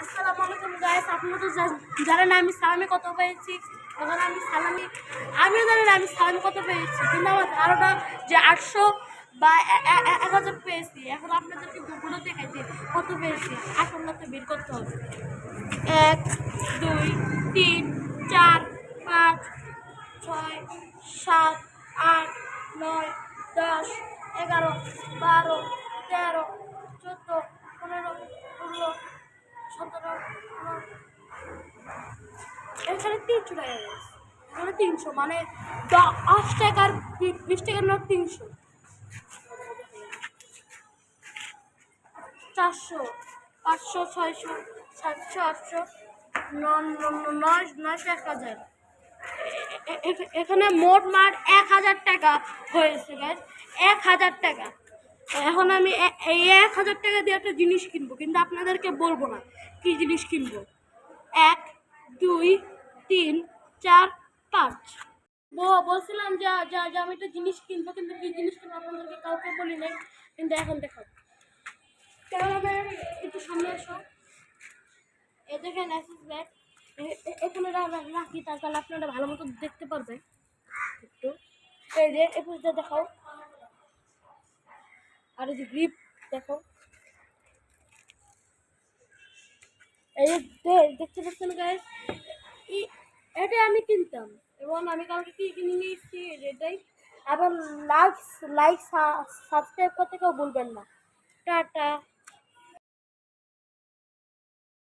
আসসালামু আলাইকুম গাইস, আপনারা তো জানেন আমি সালামি কত পেয়েছি। এখন আমিও জানি না আমি সালামি কত পেয়েছি, কিন্তু আমার ধারণা যে 800 বা 1000 পেয়েছি। এখন আপনাদেরকে গুগলে দেখাইছি কত পেয়েছি। আসলে তো বের করতে হবে। 1 2 3 4 5 6 7 8 9 10 11 12 13 14 15 16 17 এখানে 300 টাকা গেছে। এখানে 300 মানে 10 টাকার 20 টাকার নোট 300। 400 500 600 700 800 900 1000। এখানে মোট মাঠ 1000 টাকা হয়েছে গাইস, 1000 টাকা। এখন আমি এই 1000 টাকা দিয়ে একটা জিনিস কিনবো, কিন্তু আপনাদেরকে বলবো না কি জিনিস কিনবো। 1 2 3 4 5 বলছিলাম যে আমি একটা জিনিস কিনবো, কিন্তু কি জিনিস কিনবো আপনাদেরকে কাউকে বলি নাই। কিন্তু এখন দেখো, ক্যামেরাম্যান একটু সামনে আসো। এই দেখেন অ্যাসেস ব্যাগ, এখানে রাখি, তাহলে আপনারা ভালো মতো দেখতে পারবেন। একটু এই যে এপিসটা দেখাও, আর এই যে গ্রিপ দেখো। এই যে দেখতে পাচ্ছেন গাইস, এটা আমি কিনতাম এবং আমি কালকে কি কিনে নিয়েছি এটাই। আবার লাইক সাবস্ক্রাইব করতে কেউ বলবেন না। টাটা।